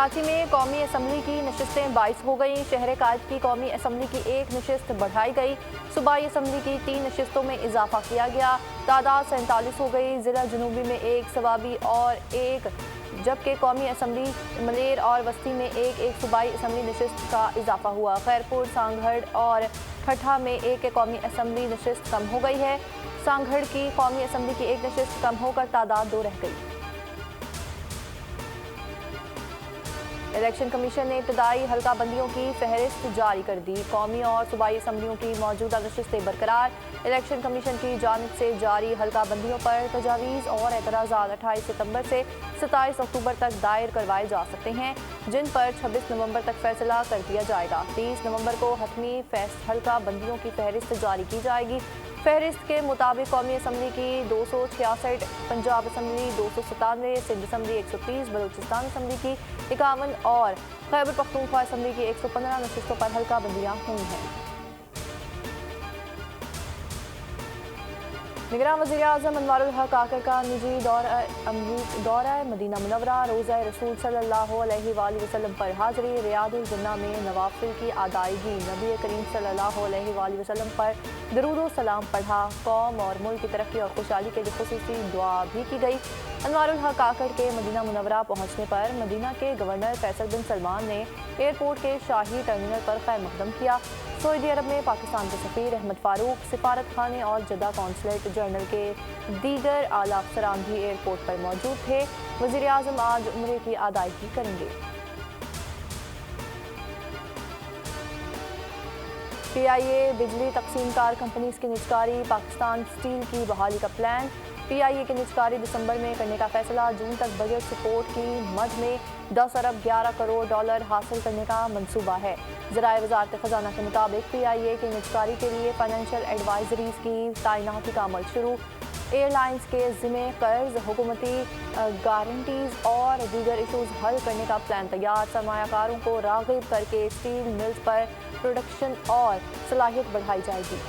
कराची में कौमी असम्बली की नशिस्तें 22 हो गई। शहर कायद की कौमी असम्बली की एक नशिस्त बढ़ाई गई। सूबाई असम्बली की 3 नशिस्तों में इजाफा किया गया। तादाद 47 हो गई। ज़िला जनूबी में एक, सवाबी और एक, जबकि कौमी असम्बली मलेर और वस्ती में एक सूबाई असम्बली नशिस्त का इजाफा हुआ। खैरपुर, सांगढ़ और ठट्ठा में एक कौमी असम्बली नशिस्त कम हो गई है। सांगढ़ की कौमी असम्बली की एक नशिस्त कम होकर तादाद 2 रह गई। इलेक्शन कमीशन ने इब्तदाई हल्का बंदियों की फहरिस्त जारी कर दी। कौमी और सूबाई असम्बलियों की मौजूदा नशिस्तें बरकरार। इलेक्शन कमीशन की जानिब से जारी हल्का बंदियों पर तजावीज़ और एतराज़ात 28 सितंबर से 27 अक्टूबर तक दायर करवाए जा सकते हैं, जिन पर 26 नवंबर तक फैसला कर दिया जाएगा। 30 नवंबर को हतमी हल्का बंदियों की फहरिस्त जारी की जाएगी। फहरिस्त के मुताबिक कौमी असम्बली की 266, Punjab assembly 297, Sindh assembly 130, Balochistan assembly की 51 और खैबर पख्तूनख्वा असम्बली की 115 नशिस्तों पर हल्का बंदियाँ हुई हैं। निगरान वज़ीर-ए-आज़म अनवारुल हक काकर का निजी दौरा मदीना मुनव्वरा, रोज़ा रसूल सल्लल्लाहु अलैहि वसल्लम पर हाज़री। रियादुल जन्ना में नवाफिल की अदायगी। नबी करीम सल्लल्लाहु अलैहि वसल्लम पर दरूद व सलाम पढ़ा। कौम और मुल्क की तरक्की और खुशहाली के लिए खुसूसी दुआ भी की गई। अनवारुल हक काकर के मदीना मुनव्वरा पहुँचने पर मदीना के गवर्नर फैसल बिन सलमान ने एयरपोर्ट के शाही टर्मिनल पर खैर मकदम किया। सऊदी अरब में पाकिस्तान के सफ़ीर अहमद फारूक, सिफारत खाने और जद्दा कौंसलेट जनरल के दीगर आला अफसरान भी एयरपोर्ट पर मौजूद थे। वज़ीर-ए-आज़म आज उम्रे की अदायगी करेंगे। PIA बिजली तकसीमकार कंपनीज की निजकारी। पाकिस्तान स्टील की बहाली का प्लान। PIA की निजकारी दिसंबर में करने का फैसला। जून तक बजट सपोर्ट की मद में 10 अरब 11 करोड़ डॉलर हासिल करने का मंसूबा है। ज़राए वज़ारत ख़ज़ाना के मुताबिक PIA की निजकारी के लिए फाइनेंशियल एडवाइजरीज की तैनाती का अमल शुरू। एयरलाइंस के ज़िम्मे कर्ज, हुकूमती गारंटीज़ और दीगर इशूज़ हल करने का प्लान तैयार। सरमायाकारों को राग़िब करके स्टील मिल्स पर प्रोडक्शन और सलाहियत बढ़ाई जाएगी।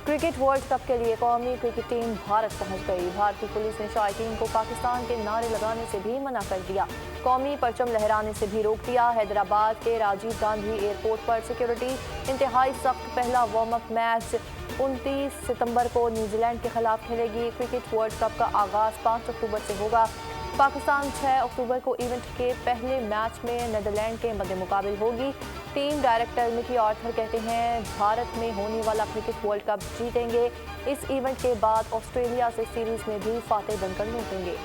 क्रिकेट वर्ल्ड कप के लिए कौमी क्रिकेट टीम भारत पहुंच गई। भारतीय पुलिस ने शायकीन को पाकिस्तान के नारे लगाने से भी मना कर दिया। कौमी परचम लहराने से भी रोक दिया। हैदराबाद के राजीव गांधी एयरपोर्ट पर सिक्योरिटी इंतहाई सख्त। पहला वार्म अप मैच 29 सितंबर को न्यूजीलैंड के खिलाफ खेलेगी। क्रिकेट वर्ल्ड कप का आगाज़ 5 अक्टूबर से होगा। पाकिस्तान 6 अक्टूबर को इवेंट के पहले मैच में नीदरलैंड के मद्दे मुकाबिल होगी। टीम डायरेक्टर मिकी आर्थर कहते हैं, भारत में होने वाला क्रिकेट वर्ल्ड कप जीतेंगे। इस इवेंट के बाद ऑस्ट्रेलिया से सीरीज में भी फातेह बनकर लौटेंगे।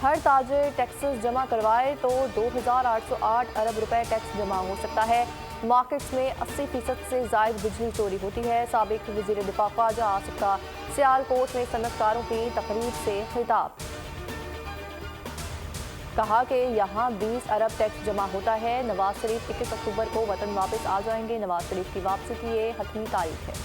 हर ताजिर टैक्सेस जमा करवाए तो 2808 अरब रुपए टैक्स जमा हो सकता है। मार्केट्स में 80% से ज़ायद बिजली चोरी होती है। साबिक वज़ीर दिफा ख्वाजा आसिफ का सियालकोट में सनतकारों की तकरीब से खिताब। कहा कि यहाँ 20 अरब टैक्स जमा होता है। नवाज शरीफ 21 अक्टूबर को वतन वापस आ जाएंगे। नवाज शरीफ की वापसी की ये हतमी तारीख है।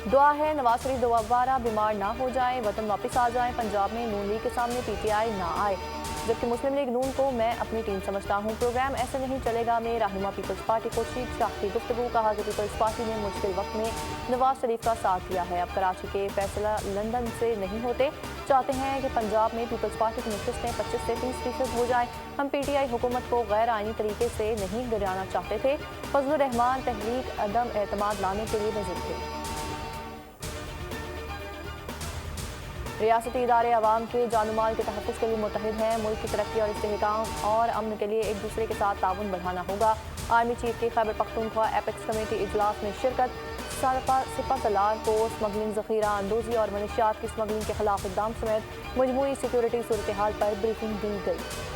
दुआ है नवाज शरीफ दोबारा बीमार ना हो जाएं, वतन वापस आ जाएं। पंजाब में नून लीग के सामने PTI ना आए, जबकि मुस्लिम लीग नून को मैं अपनी टीम समझता हूं। प्रोग्राम ऐसे नहीं चलेगा में रहनुमा पीपल्स पार्टी को शीत शाह की गुफ्तगू। कहा कि पीपल्स पार्टी ने मुश्किल वक्त में नवाज शरीफ का साथ दिया है। अब कराची के फैसला लंदन से नहीं होते। चाहते हैं कि पंजाब में पीपल्स पार्टी की नशिस्तें 25 से 30% हो जाएं। हम PTI हुकूमत को गैर आइनी तरीके से नहीं गिराना चाहते थे। फजलुर रहमान तहरीक अदम एतमाद लाने के लिए वज़ीर थे। रियासती इदारे अवाम के जानमाल के तहफ़्फ़ुज़ के लिए मुत्तहिद हैं। मुल्क की तरक्की और इस्तेहकाम और अमन के लिए एक दूसरे के साथ ताउन बढ़ाना होगा। आर्मी चीफ की खैबर पख्तूनख्वा एपेक्स कमेटी इजलास में शिरकत। सिपा सलार को स्मगलिंग, ज़ख़ीरा अंदोज़ी और मनशियात की स्मगलिंग के खिलाफ इक़दाम समेत मजमूई सिक्योरिटी सूरत हाल पर ब्रीफिंग दी गई।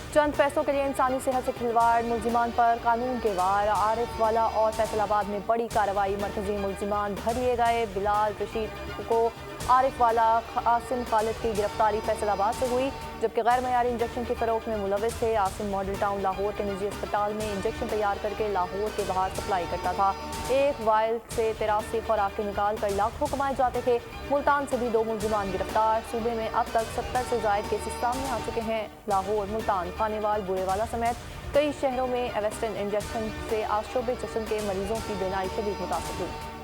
चंद पैसों के लिए इंसानी सेहत से खिलवाड़, मुलजिमान पर कानून के वार। आरिफ वाला और फैसलाबाद में बड़ी कार्रवाई। मरकजी मुलजिमान धर लिए गए। बिलाल रशीद को आरिफ वाला, आसिम खालिद की गिरफ्तारी फैसलाबाद से हुई। जबकि गैर मयारी इंजेक्शन की फरोख्त में मुलविस थे। आसिम मॉडल टाउन लाहौर के निजी अस्पताल में इंजेक्शन तैयार करके लाहौर के बाहर सप्लाई करता था। एक वायल से 83 खुराकें निकाल कर लाखों कमाए जाते थे। मुल्तान से भी 2 मुलजिमान गिरफ्तार। सूबे में अब तक 70 से ज़ायद केसेस सामने आ चुके हैं। लाहौर, मुल्तान, खानेवाल, बुरेवाला समेत कई शहरों में एवेस्टन इंजेक्शन से आशोब चश्म के मरीजों की बीनाई शदीद मुतासर हुई।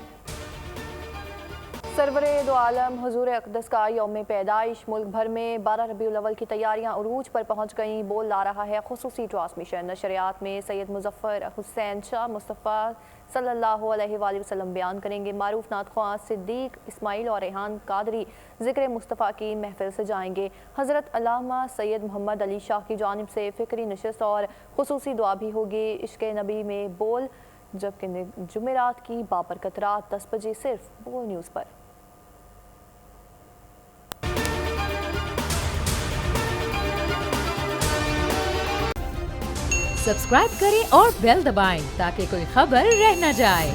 सरवरे दो आलम हुजूर अक़दस का यौम पैदाइश। मुल्क भर में 12 रबीउल अव्वल की तैयारियां उरूज पर पहुंच गईं। बोल ला रहा है खुसूसी ट्रांसमिशन। नशरियात में सैयद मुज़फ़्फ़र हुसैन शाह मुस्तफ़ा सल्लल्लाहु अलैहि वसल्लम बयान करेंगे। मारूफ नात ख्वां सिद्दीक इस्माइल और रेहान कादरी ज़िक्र मुस्तफ़ा की महफिल से जाएंगे। हज़रत अल्लामा सैयद मोहम्मद अली शाह की जानिब से फ़िक्री नशिस्त और खुसूसी दुआ भी होगी। इश्क़ नबी में बोल, जबकि जुमेरात की बाबरकत रात 10 बजे सिर्फ बोल न्यूज़ पर। सब्सक्राइब करें और बेल दबाएं ताकि कोई खबर रह न जाए।